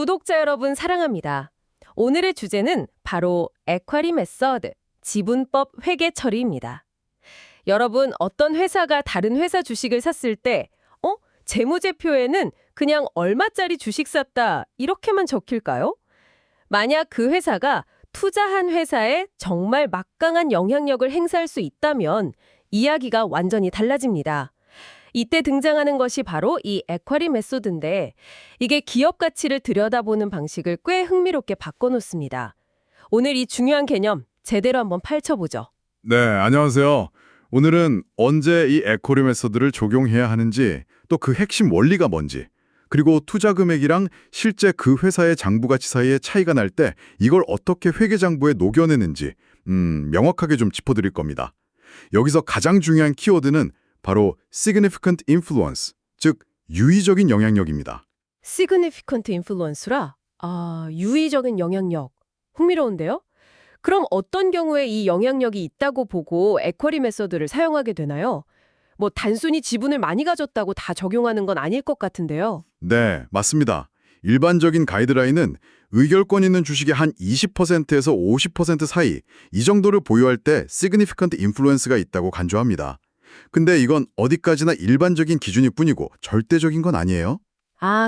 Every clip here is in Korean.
구독자 여러분 사랑합니다. 오늘의 주제는 바로 에쿼리 메서드, 지분법 회계 처리입니다. 여러분, 어떤 회사가 다른 회사 주식을 샀을 때 재무제표에는 그냥 얼마짜리 주식 샀다 이렇게만 적힐까요? 만약 그 회사가 투자한 회사에 정말 막강한 영향력을 행사할 수 있다면 이야기가 완전히 달라집니다. 이때 등장하는 것이 바로 이 에쿼리 메소드인데 이게 기업 가치를 들여다보는 방식을 꽤 흥미롭게 바꿔놓습니다. 오늘 이 중요한 개념 제대로 한번 파헤쳐보죠. 네, 안녕하세요. 오늘은 언제 이 에쿼리 메서드를 적용해야 하는지, 또 그 핵심 원리가 뭔지, 그리고 투자 금액이랑 실제 그 회사의 장부 가치 사이에 차이가 날 때 이걸 어떻게 회계장부에 녹여내는지 명확하게 좀 짚어드릴 겁니다. 여기서 가장 중요한 키워드는 바로 significant influence, 즉 유의적인 영향력입니다. significant influence라? 유의적인 영향력. 흥미로운데요? 그럼 어떤 경우에 이 영향력이 있다고 보고 에쿼리 메소드를 사용하게 되나요? 단순히 지분을 많이 가졌다고 다 적용하는 건 아닐 것 같은데요. 네, 맞습니다. 일반적인 가이드라인은 의결권 있는 주식의 한 20%에서 50% 사이, 이 정도를 보유할 때 significant influence가 있다고 간주합니다. 근데 이건 어디까지나 일반적인 기준일 뿐이고 절대적인 건 아니에요.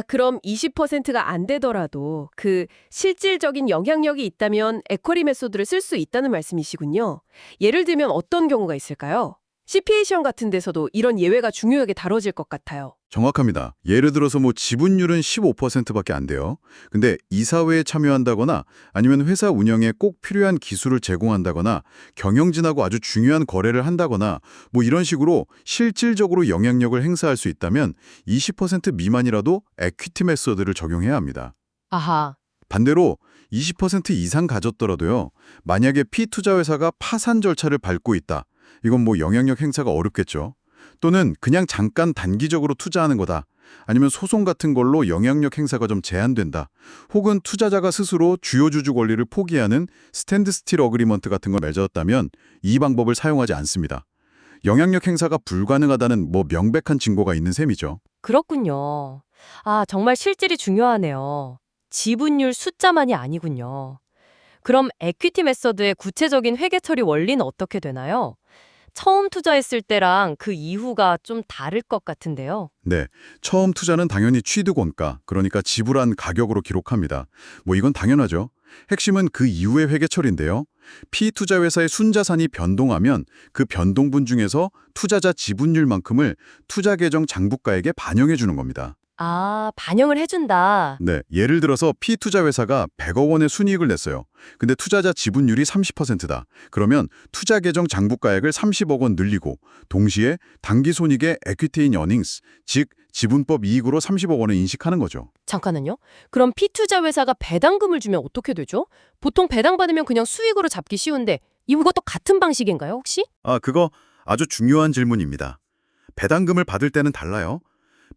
그럼 20%가 안 되더라도 그 실질적인 영향력이 있다면 에쿼리 메소드를 쓸 수 있다는 말씀이시군요. 예를 들면 어떤 경우가 있을까요? CPA 시험 같은 데서도 이런 예외가 중요하게 다뤄질 것 같아요. 정확합니다. 예를 들어서 지분율은 15%밖에 안 돼요. 근데 이사회에 참여한다거나 아니면 회사 운영에 꼭 필요한 기술을 제공한다거나 경영진하고 아주 중요한 거래를 한다거나 이런 식으로 실질적으로 영향력을 행사할 수 있다면 20% 미만이라도 에퀴티 메소드를 적용해야 합니다. 아하. 반대로 20% 이상 가졌더라도요. 만약에 P투자 회사가 파산 절차를 밟고 있다. 이건 영향력 행사가 어렵겠죠. 또는 그냥 잠깐 단기적으로 투자하는 거다. 아니면 소송 같은 걸로 영향력 행사가 좀 제한된다. 혹은 투자자가 스스로 주요 주주 권리를 포기하는 스탠드 스틸 어그리먼트 같은 걸 맺었다면 이 방법을 사용하지 않습니다. 영향력 행사가 불가능하다는 명백한 증거가 있는 셈이죠. 그렇군요. 정말 실질이 중요하네요. 지분율 숫자만이 아니군요. 그럼 에퀴티 메서드의 구체적인 회계 처리 원리는 어떻게 되나요? 처음 투자했을 때랑 그 이후가 좀 다를 것 같은데요. 네, 처음 투자는 당연히 취득 원가, 그러니까 지불한 가격으로 기록합니다. 이건 당연하죠. 핵심은 그 이후의 회계 처리인데요. P투자 회사의 순자산이 변동하면 그 변동분 중에서 투자자 지분율만큼을 투자 계정 장부가액에 반영해 주는 겁니다. 반영을 해준다. 네, 예를 들어서 P투자 회사가 100억 원의 순이익을 냈어요. 근데 투자자 지분율이 30%다. 그러면 투자 계정 장부가액을 30억 원 늘리고 동시에 당기 손익의 equity in earnings, 즉 지분법 이익으로 30억 원을 인식하는 거죠. 잠깐만요. 그럼 P투자 회사가 배당금을 주면 어떻게 되죠? 보통 배당 받으면 그냥 수익으로 잡기 쉬운데 이것도 같은 방식인가요, 혹시? 그거 아주 중요한 질문입니다. 배당금을 받을 때는 달라요.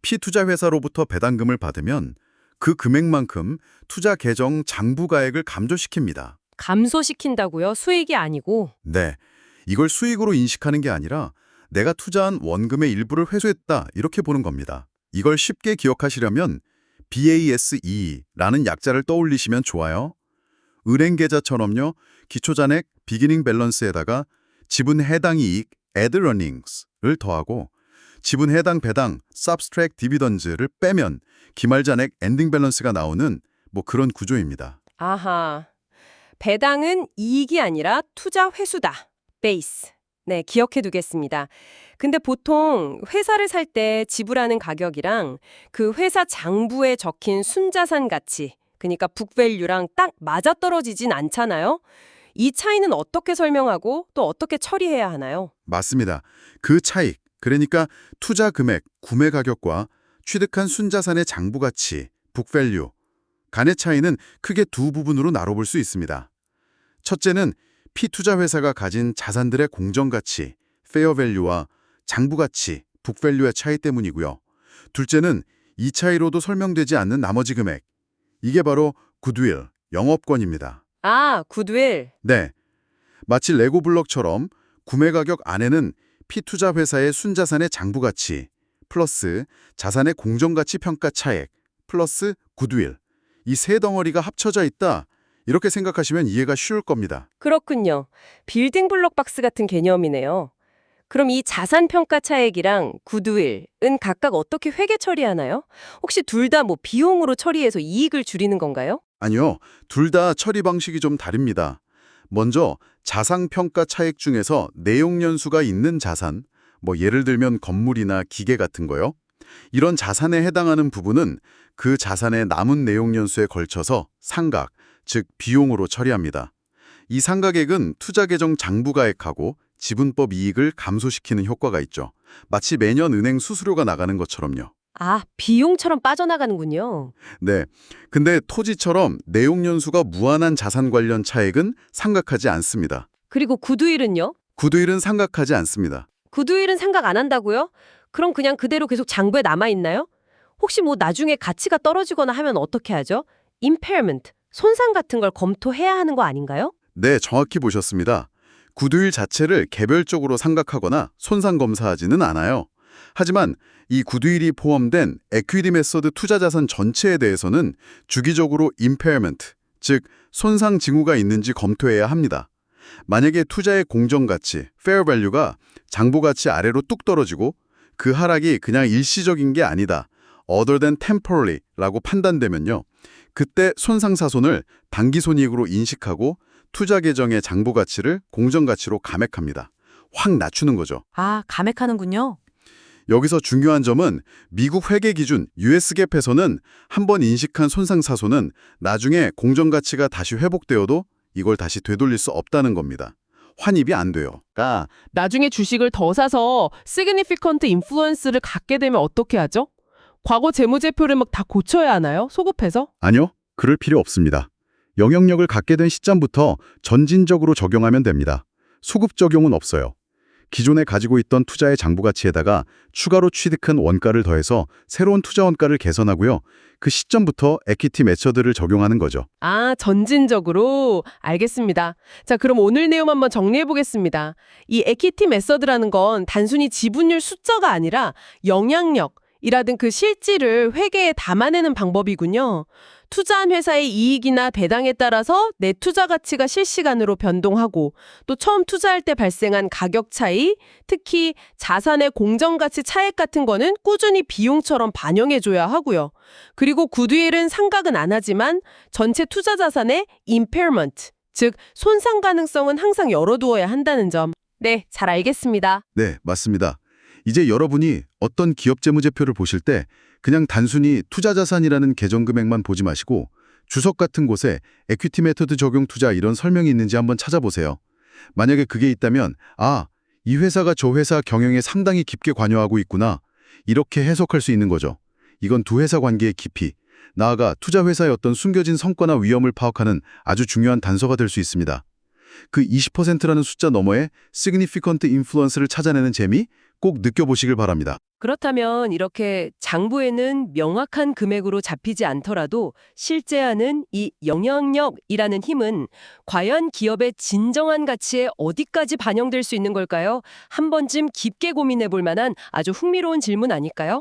P투자 회사로부터 배당금을 받으면 그 금액만큼 투자 계정 장부가액을 감소시킵니다. 감소시킨다고요? 수익이 아니고? 네, 이걸 수익으로 인식하는 게 아니라 내가 투자한 원금의 일부를 회수했다 이렇게 보는 겁니다. 이걸 쉽게 기억하시려면 BASE라는 약자를 떠올리시면 좋아요. 은행계좌처럼요. 기초잔액 비기닝 밸런스에다가 지분 해당 이익 add earnings을 더하고 지분 해당 배당 subtract dividends를 빼면 기말잔액 엔딩 밸런스가 나오는 그런 구조입니다. 아하. 배당은 이익이 아니라 투자 회수다. 베이스. 네, 기억해 두겠습니다. 근데 보통 회사를 살 때 지불하는 가격이랑 그 회사 장부에 적힌 순자산 가치, 그러니까 북밸류랑 딱 맞아떨어지진 않잖아요. 이 차이는 어떻게 설명하고 또 어떻게 처리해야 하나요? 맞습니다. 그 차익, 그러니까 투자 금액, 구매 가격과 취득한 순자산의 장부 가치, 북밸류 간의 차이는 크게 두 부분으로 나눠볼 수 있습니다. 첫째는 P투자 회사가 가진 자산들의 공정가치, 페어밸류와 장부가치, 북밸류의 차이 때문이고요. 둘째는 이 차이로도 설명되지 않는 나머지 금액. 이게 바로 굿윌, 영업권입니다. 굿윌. 네, 마치 레고 블럭처럼 구매 가격 안에는 P투자 회사의 순자산의 장부가치, 플러스 자산의 공정가치 평가 차액, 플러스 굿윌. 이 세 덩어리가 합쳐져 있다. 이렇게 생각하시면 이해가 쉬울 겁니다. 그렇군요. 빌딩 블록 박스 같은 개념이네요. 그럼 이 자산 평가 차액이랑 굿윌은 각각 어떻게 회계 처리하나요? 혹시 둘 다 뭐 비용으로 처리해서 이익을 줄이는 건가요? 아니요. 둘 다 처리 방식이 좀 다릅니다. 먼저 자산평가 차액 중에서 내용연수가 있는 자산, 뭐 예를 들면 건물이나 기계 같은 거요. 이런 자산에 해당하는 부분은 그 자산의 남은 내용연수에 걸쳐서 상각, 즉 비용으로 처리합니다. 이 상각액은 투자계정 장부가액하고 지분법 이익을 감소시키는 효과가 있죠. 마치 매년 은행 수수료가 나가는 것처럼요. 아, 비용처럼 빠져나가는군요. 네. 근데 토지처럼 내용연수가 무한한 자산 관련 차액은 상각하지 않습니다. 그리고 굿윌은요? 굿윌은 상각하지 않습니다. 굿윌은 상각 안 한다고요? 그럼 그냥 그대로 계속 장부에 남아 있나요? 혹시 뭐 나중에 가치가 떨어지거나 하면 어떻게 하죠? impairment, 손상 같은 걸 검토해야 하는 거 아닌가요? 네, 정확히 보셨습니다. 굿윌 자체를 개별적으로 상각하거나 손상 검사하지는 않아요. 하지만 이 굿윌이 포함된 에퀴티 메서드 투자 자산 전체에 대해서는 주기적으로 impairment, 즉 손상 징후가 있는지 검토해야 합니다. 만약에 투자의 공정가치, fair value가 장부가치 아래로 뚝 떨어지고 그 하락이 그냥 일시적인 게 아니다, other than temporarly라고 판단되면요. 그때 손상사손을 단기손익으로 인식하고 투자 계정의 장부가치를 공정가치로 감액합니다. 확 낮추는 거죠. 아, 감액하는군요. 여기서 중요한 점은 미국 회계 기준 USGAAP에서는 한번 인식한 손상사손은 나중에 공정가치가 다시 회복되어도 이걸 다시 되돌릴 수 없다는 겁니다. 환입이 안 돼요. 나중에 주식을 더 사서 시그니피컨트 인플루언스를 갖게 되면 어떻게 하죠? 과거 재무제표를 막 다 고쳐야 하나요? 소급해서? 아니요, 그럴 필요 없습니다. 영향력을 갖게 된 시점부터 전진적으로 적용하면 됩니다. 소급 적용은 없어요. 기존에 가지고 있던 투자의 장부가치에다가 추가로 취득한 원가를 더해서 새로운 투자 원가를 계산하고요. 그 시점부터 에퀴티 메서드를 적용하는 거죠. 아, 전진적으로? 알겠습니다. 자, 그럼 오늘 내용 한번 정리해 보겠습니다. 이 에퀴티 메서드라는 건 단순히 지분율 숫자가 아니라 영향력이라든 그 실질을 회계에 담아내는 방법이군요. 투자한 회사의 이익이나 배당에 따라서 내 투자 가치가 실시간으로 변동하고 또 처음 투자할 때 발생한 가격 차이, 특히 자산의 공정가치 차액 같은 거는 꾸준히 비용처럼 반영해줘야 하고요. 그리고 굿윌은 상각은 안 하지만 전체 투자 자산의 impairment, 즉 손상 가능성은 항상 열어두어야 한다는 점. 네, 잘 알겠습니다. 네, 맞습니다. 이제 여러분이 어떤 기업 재무제표를 보실 때 그냥 단순히 투자자산이라는 계정금액만 보지 마시고 주석 같은 곳에 에퀴티 메서드 적용 투자 이런 설명이 있는지 한번 찾아보세요. 만약에 그게 있다면 아, 이 회사가 저 회사 경영에 상당히 깊게 관여하고 있구나. 이렇게 해석할 수 있는 거죠. 이건 두 회사 관계의 깊이, 나아가 투자 회사의 어떤 숨겨진 성과나 위험을 파악하는 아주 중요한 단서가 될 수 있습니다. 그 20%라는 숫자 너머에 significant influence를 찾아내는 재미 꼭 느껴보시길 바랍니다. 그렇다면 이렇게 장부에는 명확한 금액으로 잡히지 않더라도 실제 하는 이 영향력이라는 힘은 과연 기업의 진정한 가치에 어디까지 반영될 수 있는 걸까요? 한 번쯤 깊게 고민해 볼 만한 아주 흥미로운 질문 아닐까요?